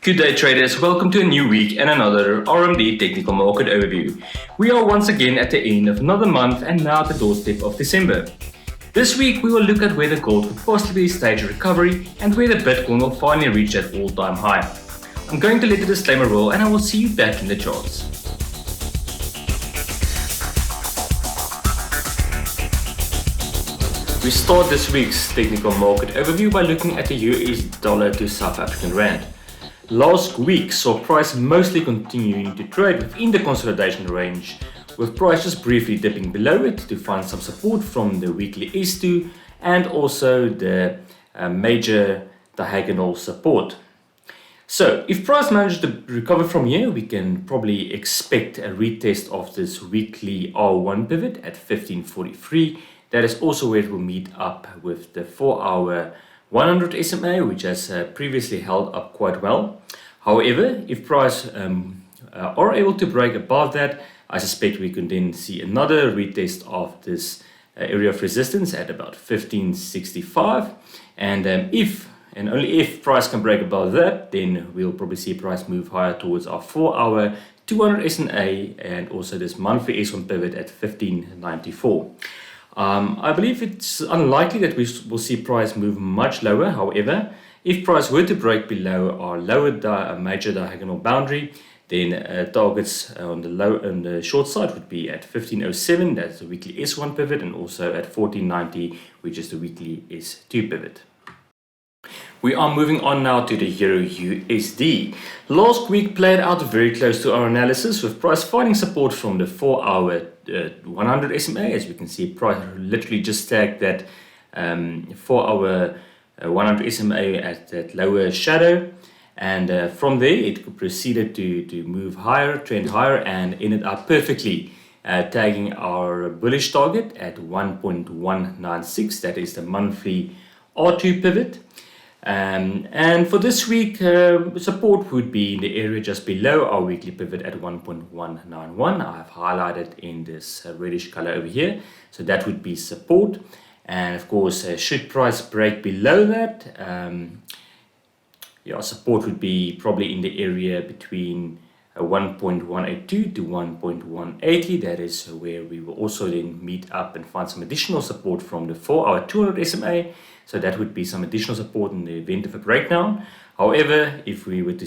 Good day traders, welcome to a new week and another RMD technical market overview. We are once again at the end of another month and now at the doorstep of December. This week we will look at whether gold could possibly stage a recovery and whether Bitcoin will finally reach that all-time high. I'm going to let the disclaimer roll and I will see you back in the charts. We start this week's technical market overview by looking at the US dollar to South African rand. Last week saw price mostly continuing to trade within the consolidation range, with price just briefly dipping below it to find some support from the weekly S2 and also the major diagonal support. So if price manages to recover from here, we can probably expect a retest of this weekly R1 pivot at 1543. That is also where it will meet up with the 4-hour 100 SMA, which has previously held up quite well. However, if price are able to break above that, I suspect we can then see another retest of this area of resistance at about 1565. And if and only if price can break above that, then we'll probably see price move higher towards our 4-hour 200 SMA and also this monthly S1 pivot at 1594. I believe it's unlikely that we will see price move much lower. However, if price were to break below our lower major diagonal boundary, then targets on the short side would be at 1507, that's the weekly S1 pivot, and also at 1490, which is the weekly S2 pivot. We are moving on now to the Euro USD. Last week played out very close to our analysis, with price finding support from the 4-hour 100 SMA. As we can see, price literally just tagged that 4-hour 100 SMA at that lower shadow, and from there it proceeded to move higher, trend higher, and ended up perfectly tagging our bullish target at 1.196. That is the monthly R2 pivot. And for this week, support would be in the area just below our weekly pivot at 1.191. I've highlighted in this reddish color over here. So that would be support. And of course, should price break below that, support would be probably in the area between 1.182 to 1.180. That is where we will also then meet up and find some additional support from the 4-hour 200 SMA. So that would be some additional support in the event of a breakdown. However, if we are to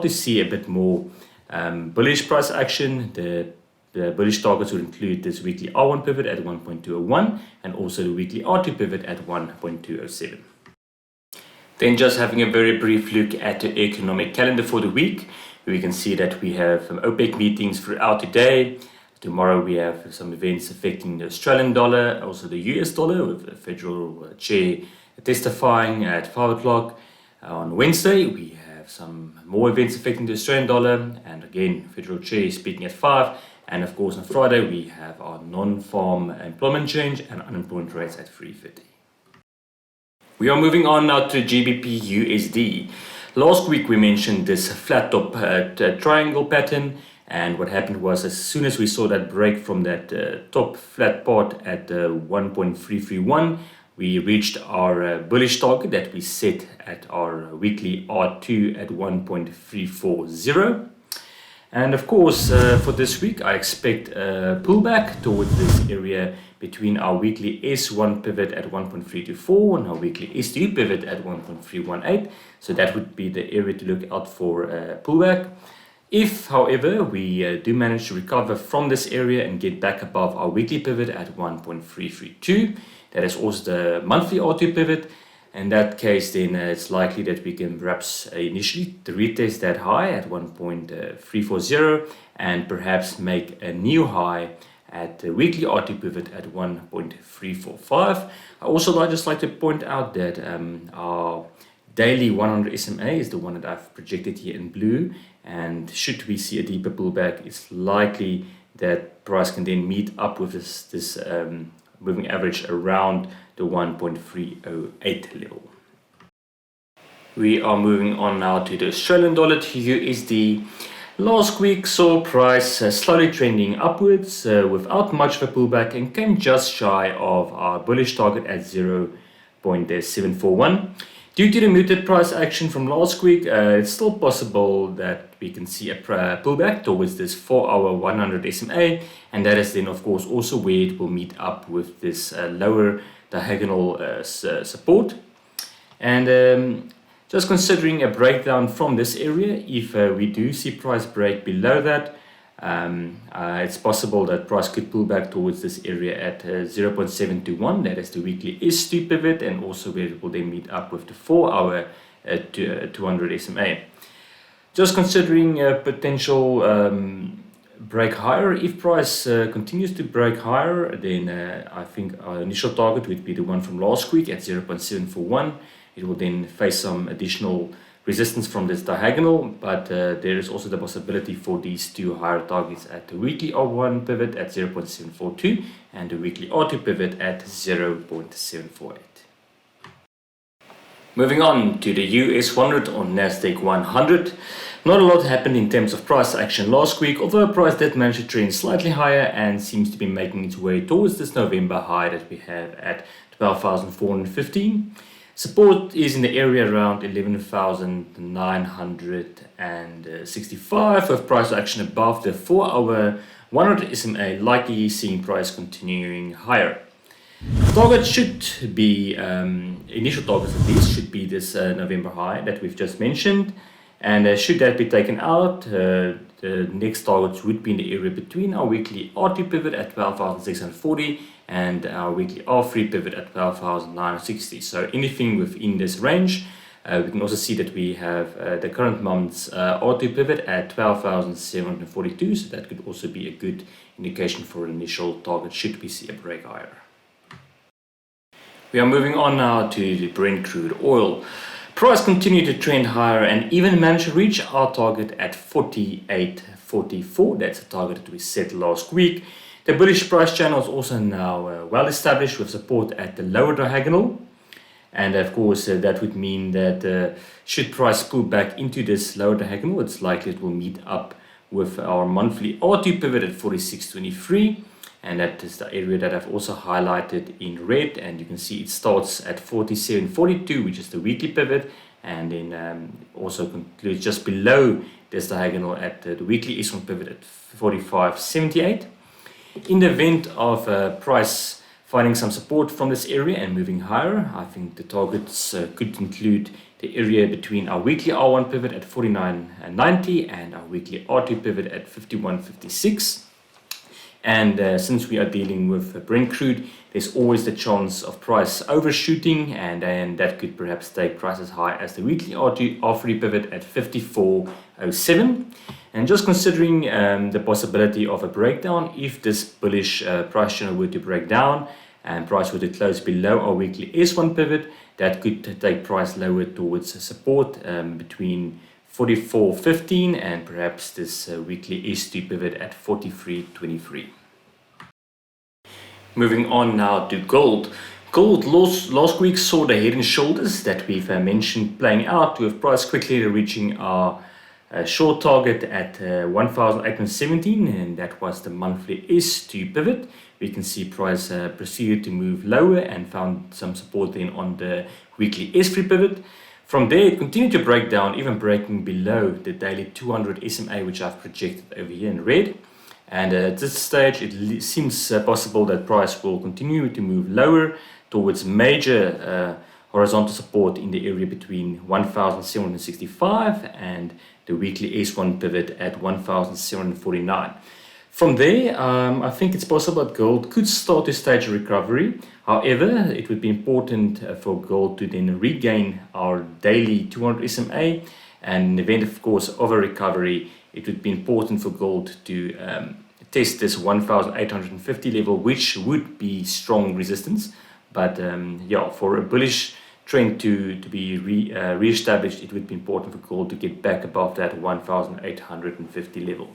see a bit more bullish price action, the bullish targets would include this weekly R1 pivot at 1.201 and also the weekly R2 pivot at 1.207. Then just having a very brief look at the economic calendar for the week. We can see that we have some OPEC meetings throughout the day. Tomorrow we have some events affecting the Australian dollar, also the US dollar, with the federal chair testifying at 5 o'clock. On Wednesday we have some more events affecting the Australian dollar, and again federal chair speaking at 5. And of course on Friday we have our non-farm employment change and unemployment rates at 3.50. We are moving on now to GBPUSD. Last week we mentioned this flat top triangle pattern, and what happened was as soon as we saw that break from that top flat part at 1.331, we reached our bullish target that we set at our weekly R2 at 1.340. And of course, for this week, I expect a pullback towards this area between our weekly S1 pivot at 1.324 and our weekly S2 pivot at 1.318. So that would be the area to look out for a pullback. If, however, we do manage to recover from this area and get back above our weekly pivot at 1.332, that is also the monthly R2 pivot. In that case, then it's likely that we can perhaps initially retest that high at 1.340 and perhaps make a new high at the weekly R2 pivot at 1.345. I also just like to point out that our daily 100 SMA is the one that I've projected here in blue, and should we see a deeper pullback, it's likely that price can then meet up with this moving average around the 1.308 level. We are moving on now to the Australian dollar to USD. Last week saw price slowly trending upwards without much of a pullback and came just shy of our bullish target at 0.741. Due to the muted price action from last week, it's still possible that we can see a pullback towards this 4-hour 100 SMA, and that is then of course also where it will meet up with this lower diagonal support. And just considering a breakdown from this area, if we do see price break below that, it's possible that price could pull back towards this area at 0.721, that is the weekly S2 pivot, and also where it will then meet up with the 4-hour 200 SMA. Just considering a potential break higher, if price continues to break higher, then I think our initial target would be the one from last week at 0.741. It will then face some additional resistance from this diagonal, but there is also the possibility for these two higher targets at the weekly R1 pivot at 0.742 and the weekly R2 pivot at 0.748. Moving on to the US 100 on Nasdaq 100. Not a lot happened in terms of price action last week, although price did manage to trend slightly higher and seems to be making its way towards this November high that we have at 12,415. Support is in the area around 11,965, with price action above the 4-hour 100 SMA, likely seeing price continuing higher. Target should be, initial targets at least, should be this November high that we've just mentioned. And should that be taken out, the next targets would be in the area between our weekly R2 pivot at 12,640 and our weekly R3 pivot at 12,960. So anything within this range. We can also see that we have the current month's R2 pivot at 12,742, so that could also be a good indication for an initial target should we see a break higher. We are moving on now to the Brent crude oil. Price continued to trend higher and even managed to reach our target at 48.44. That's a target that we set last week. The bullish price channel is also now well established with support at the lower diagonal. And of course, that would mean that should price pull back into this lower diagonal, it's likely it will meet up with our monthly R2 pivot at 46.23. And that is the area that I've also highlighted in red, and you can see it starts at 47.42, which is the weekly pivot, and then also concludes just below this diagonal at the weekly S1 pivot at 45.78. In the event of price finding some support from this area and moving higher, I think the targets could include the area between our weekly R1 pivot at 49.90 and our weekly R2 pivot at 51.56. And since we are dealing with Brent crude, there's always the chance of price overshooting, and that could perhaps take price as high as the weekly R3 pivot at 54.07. And just considering the possibility of a breakdown, if this bullish price channel were to break down and price were to close below our weekly S1 pivot, that could take price lower towards support between 44.15 and perhaps this weekly S2 pivot at 43.23. Moving on now to gold. Gold last week saw the head and shoulders that we've mentioned playing out, with price quickly reaching our short target at 1,817, and that was the monthly S2 pivot. We can see price proceeded to move lower and found some support then on the weekly S3 pivot. From there, it continued to break down, even breaking below the daily 200 SMA, which I've projected over here in red. And at this stage, it seems possible that price will continue to move lower towards major horizontal support in the area between 1,765 and the weekly S1 pivot at 1,749. From there, I think it's possible that gold could start to stage a recovery. However, it would be important for gold to then regain our daily 200 SMA. And in the event, of course, of a recovery, it would be important for gold to test this 1,850 level, which would be strong resistance. But yeah, for a bullish trend to be re-established, it would be important for gold to get back above that 1,850 level.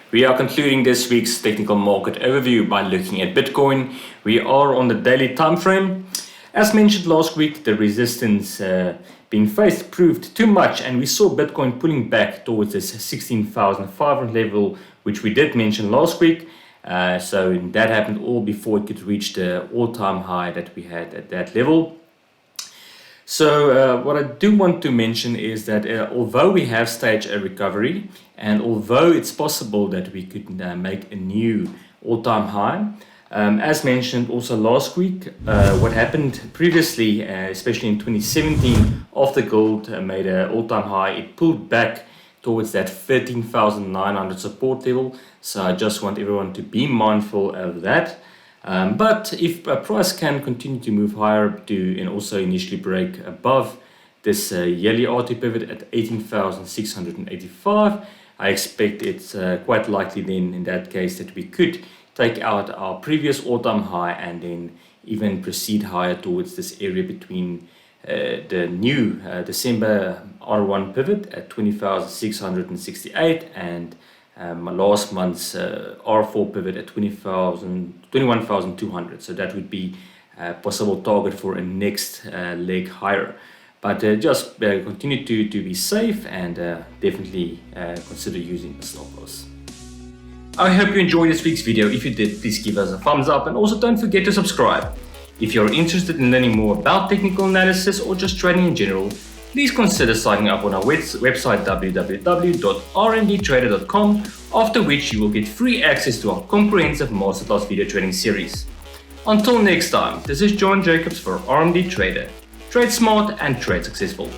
We are concluding this week's technical market overview by looking at Bitcoin. We are on the daily time frame. As mentioned last week, the resistance being faced proved too much, and we saw Bitcoin pulling back towards this 16,500 level, which we did mention last week. So that happened all before it could reach the all-time high that we had at that level. So what I do want to mention is that although we have staged a recovery, and although it's possible that we could make a new all-time high, as mentioned also last week, what happened previously, especially in 2017, after gold made an all-time high, it pulled back towards that 13,900 support level. So I just want everyone to be mindful of that. But if a price can continue to move higher and also initially break above this yearly RT pivot at 18,685, I expect it's quite likely then in that case that we could take out our previous all-time high and then even proceed higher towards this area between the new December R1 pivot at 20,668 and last month's R4 pivot at 21,200. So that would be a possible target for a next leg higher. But just continue to be safe and definitely consider using a stop loss. I hope you enjoyed this week's video. If you did, please give us a thumbs up and also don't forget to subscribe. If you're interested in learning more about technical analysis or just trading in general, please consider signing up on our website www.rmdtrader.com, after which you will get free access to our comprehensive masterclass video trading series. Until next time, this is John Jacobs for RMD Trader. Trade smart and trade successful.